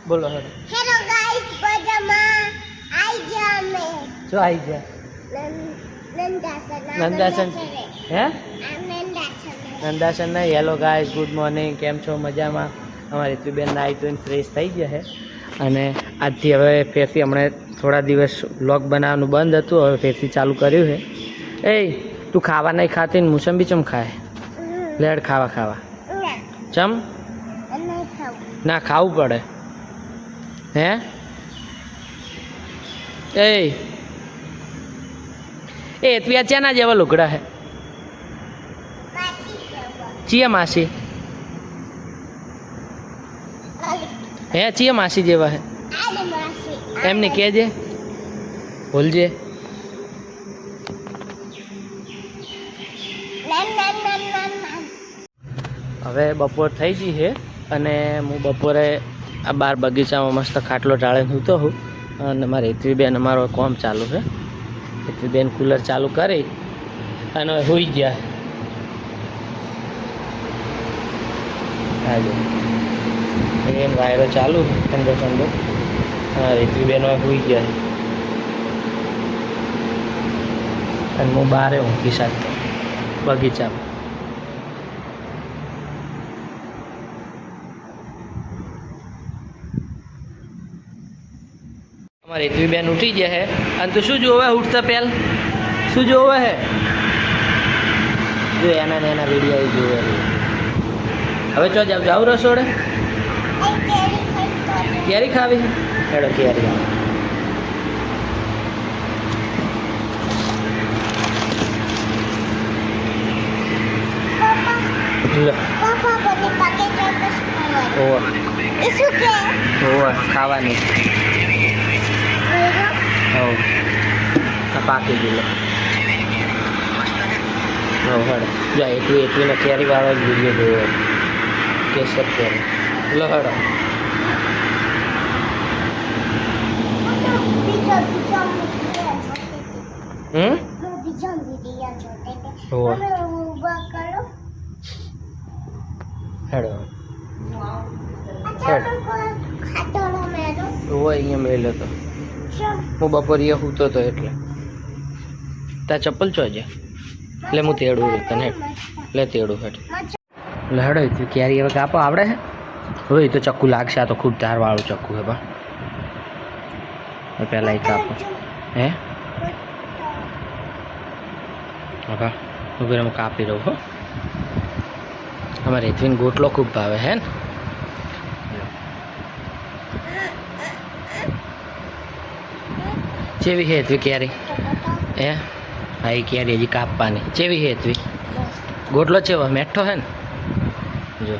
બોલો હેડો. Hello guys, બજામાં આઈ ગયા અમે. શું આવી ગયા? નંદાસન. નંદાસન હે? નંદાસન. નંદાસન નહીં. Hello guys, good morning. કેમ છો? મજામાં? અમારી ત્રિબેન નાઈ ધોઈને ફ્રેશ થઈ ગયા છે અને આજથી હવે ફેરથી હમણાં થોડા દિવસ વ્લોગ બનાવવાનું બંધ હતું, હવે ફેરથી ચાલુ કર્યું છે. એ તું ખાવા નહીં ખાતી ને મોસંબી ચમ ખાય? લેડ ખાવા ચમ ના ખાવું પડે હે? એ તું આ ચેના જેવા લુગડા હે? ચિયા માસી હે? ચિયા માસી જેવા હે? એમને કહેજે, ભૂલજે. હવે બપોર થઈ ગઈ છે અને હું બપોરે આ બાર બગીચામાં મસ્ત ખાટલો ટાળીને સૂતો હું અને મારી હેતવીબેન અમારો કોમ ચાલુ છે. હેતવીબેન કુલર ચાલુ કરી અને સૂઈ ગયા. હાજો એમ વાયરો ચાલુ ઠંડો ઠંડો. હા, હેતવીબેન સૂઈ ગયા અને હું બહાર ઊંઘી સાથે બગીચામાં. અમારી હેતવીબેન ઉઠી ગયા હે અને તું શું જોવે ઉઠતા પહેલ? શું જોવે હે? જો એના ને એના વિડીયો જોવે. હવે ચો જાવ રસોડે? કેરી ખાવી? હેડો કેરી આવે. ખાવાની પાકી ગયેલો. હડ જો એટલીને કેરી વાળો જ વિડીયો જોયો. કેસર કેરી લહડ. હેડો અહીંયા મેલો હતો. હું બપોરીએ સૂતો હતો એટલે ત્યાં ચપ્પલ ચો છે એટલે હું તેડું તને એટલે તેડું હેઠ લહડો. તું ક્યારે હવે કાપો આવડે છે? હોય તો ચક્કુ લાગશે. આ તો ખૂબ ધારવાળું ચક્કુ છે બા. પહેલાં એ કાપો હે? હા હું પેલા હું કાપી રહું હો. અમારે હેતવીને ગોટલો ખૂબ ભાવે હે ને? ચેવી હે હેતવી કેરી? હે હા, એ કેરી હજી કાપવાની. ચેવી હે હેતવી? ગોટલો ચેવો મેઠો હે ને? જો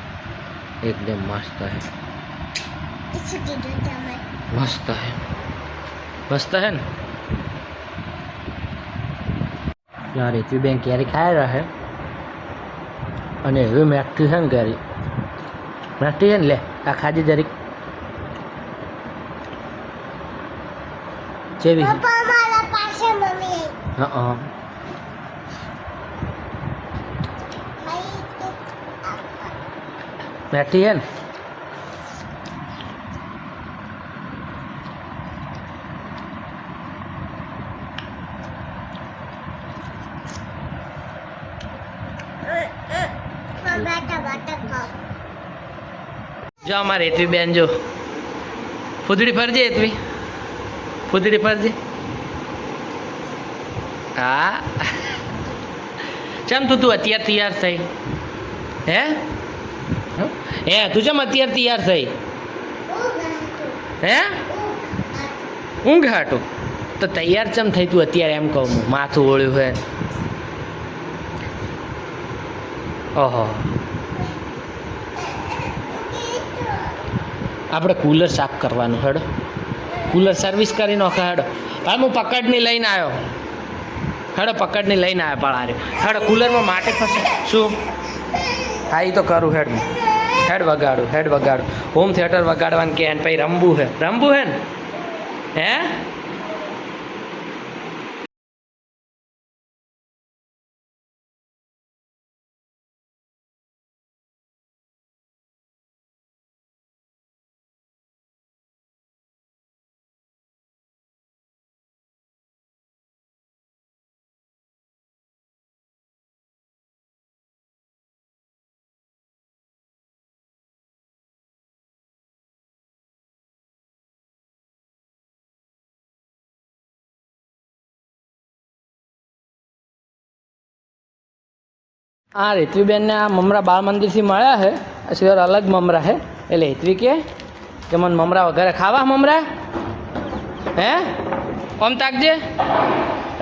એકદમ મસ્ત હે. મસ્ત હે, મસ્ત હે ને? યાર હેતવીબેન કેરી ખાઈ રહ્યા હે અને એવી મેઠી છે ને કેરી. મેઠી છે ને? લે આ ખાજી જરીક. જેવી હા મેઠી છે ને? જો અમારે હેતવી બેન જો ફૂદડી ફરજે. હેતવી ફૂદડી ફરજે. હા ચમ તું અત્યારે તૈયાર થઈ? હે હે તું ચમ અત્યારે તૈયાર થઈ? હે ઊંઘ હાટું? તો તૈયાર ચમ થઈ તું અત્યારે? એમ કહું હું માથું ઓળ્યું હે. ઓહો આપણે કુલર સાફ કરવાનું. હેડો કુલર સર્વિસ કરી નાખો. હેડો હા હું પકડની લઈને આવ્યો. હેડો પકડની લઈને આવ્યો પળાર્યો. હેડો કુલરમાં માટી ફસે શું? હા એ તો કરું. હેડ વગાડું. હોમ થિયેટર વગાડવાનું કે પછી રમવું હે ને? હે આ હેતવીબેનને આ મમરા બાળ મંદિરથી મળ્યા છે આ સિવાય અલગ મમરા છે એટલે હેતવી કે મને મમરા વગેરે ખાવા મમરા હે ઓમ તાકજે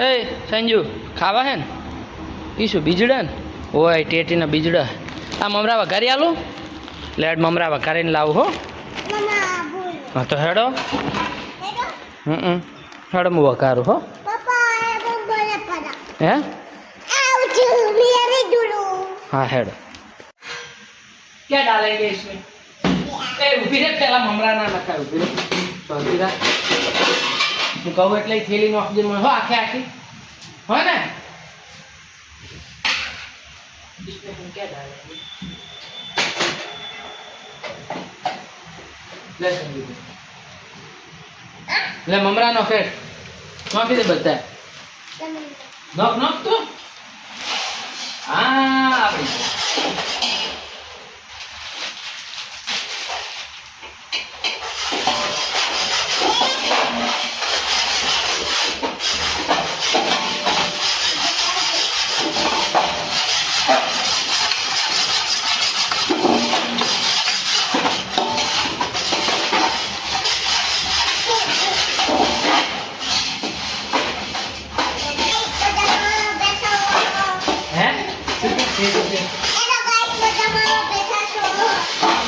એ સંજુ ખાવા હે ને એ શું બીજડા ને ઓય ટેટીના બીજડા આ મમરા વઘારી આલું લેડ મમરા વઘારીને લાવું હો મમ્મા બોલ હા તો હેડો હેડો હેડો હું વઘારું હો પપ્પા એ બોલે પડા હે આવજો મેરે દુલો हाँ हेडो क्या डालेंगे इसमें ए ऊभी रे पहला ममरा ना नखा ऊभी रे शांति रा હું કહું એટલે થેલી નોખજે મને હો આખે આખી हो ना इसमें हम क्या डालेंगे ले संगीत ले ममरा नोखे नोखी दे બધા નોખ નોખ તો Ah,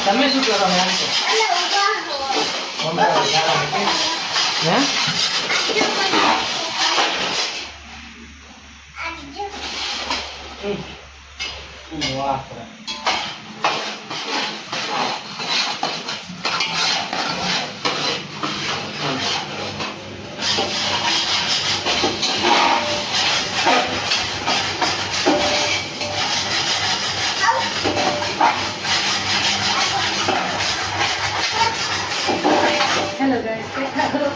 તમે શું કરો મેમ હે વાહ Hello guys, hello.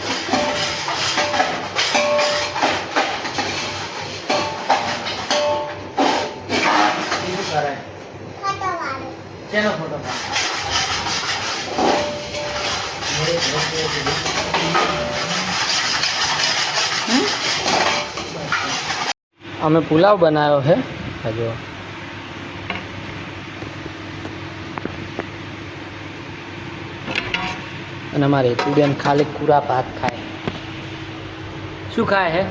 શું કરે? ફોટો વાળો શેનો ફોટો પાડ? અમે પુલાવ બનાવ્યો છે હજુ અને અમારે હેતુબેન ખાલી પૂરા ભાત ખાય શું ખાય હે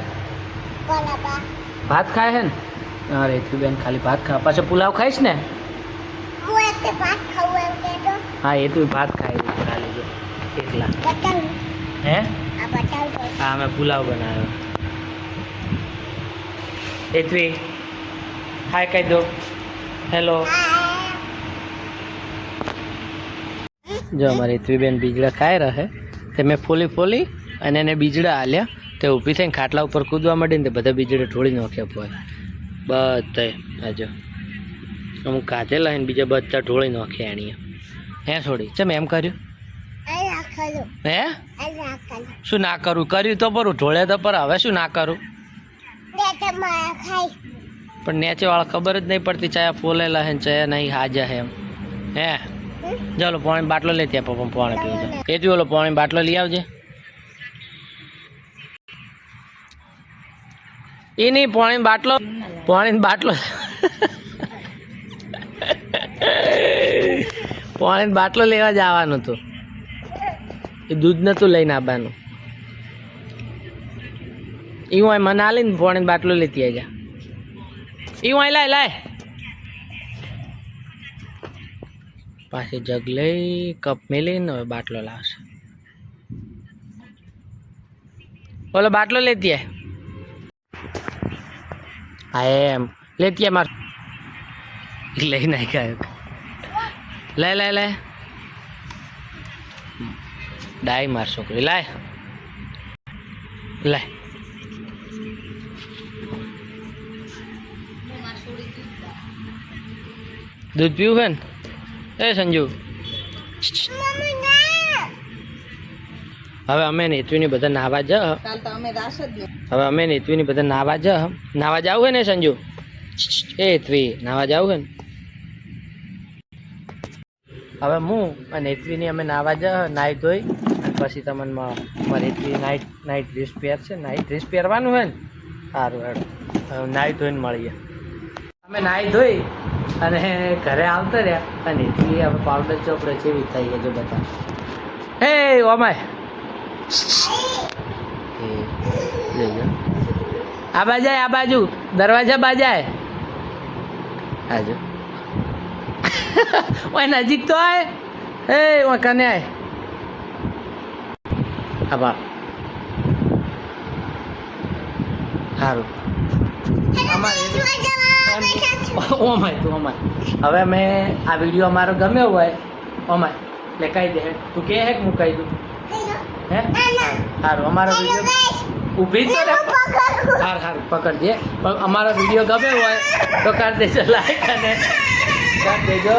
કોલાબા ભાત ખાય હે ને અમારે હેતુબેન ખાલી ભાત ખાય પાછો પુલાવ ખાઈશ ને હું એક ભાત ખાવું એમ કહેતો હા હેતુ ભાત ખાય છે ખાલી જો એકલા બતાવ હે આ બતાવ તો હા અમે પુલાવ બનાવ્યો હેતવી હાય કહી દો હેલો જો અમારી હેતવીબેન બીજડા ખાઈ રહે તે મેં ફોલી અને એને બીજડા આલ્યા તે ઊભી થઈને ખાટલા ઉપર કૂદવા માંડી ને તે બધા બીજડા ઢોળી નાખ્યા પોય બધા આ જો અમુક કાઢેલા ને બીજા બધા ઢોળી નાખ્યા એણીએ હે છોડી ચમ એમ કર્યું આ ખાલો હે આ ખાલો શું ના કરું કર્યું તો પરું ઢોળે તો પર હવે શું ના કરું દે તે મારા ખાઈ પણ નેચે વાળા ખબર જ નહીં પડતી ચાયા ફોલેલા હે ને ચાયા નહીં હાજા હે એમ હે ચાલો પાણી બાટલો લે ત્યાં પપ્પા પાણી પીવું છે એ ઓલો પાણી બાટલો લઈ આવજે એ નહીં પાણી બાટલો પાણી બાટલો પાણી બાટલો લેવા જવાનું હતું એ દૂધ નતું લઈને આવવાનું એ હું મને આલીને પાણી બાટલો લેતી આવજા એ હું લાય પાછી જગ લઈ કપ મેલીને હવે બાટલો લાવશે બોલો બાટલો લેતી આય હા એમ લેતી માર લઈ નાખ્યા લે ડાય માર છોકરી લાય દૂધ પીવું હે ને એ સંજુ હવે અમે નેત્વીની બધા નાવા જ હવે અમે નેત્વીની બધા નાવા જાવ હે ને સંજુ એ નેત્વી નાવા જાવ હે ને હવે હું અને નેત્વીની અમે નાવા જ નાહી ધોઈ અને પછી તમને મારી નેત્વી નાઇટ ડ્રેસ પહેરશે નાઇટ ડ્રેસ પહેરવાનું હે ને સારું હેડ નાહી ધોઈને મળીએ અમે નાહી ધોઈ અને ઘરે આવતા રહ્યા અને એટલી હવે પાવડર ચોપડે જેવી થઈ ગઈ જો બધા. હે ઓમાય એ લેજો આ બાજાય આ બાજુ દરવાજા બાજાય આજો ઓય નજીક તો આય હે ઓય કને આય આબા સારું અમારે ઓમાય તું ઓમાય હવે અમે આ વિડીયો અમારો ગમ્યો હોય ઓમાય એટલે કહી દે તું કે હે કે હું કહી દઉં હે સારું અમારો વિડીયો ઊભી જ તો રે હાર હાર પકડજે પણ અમારો વિડીયો ગમ્યો હોય તો કરી દેજો લાઈક અને કરી દેજો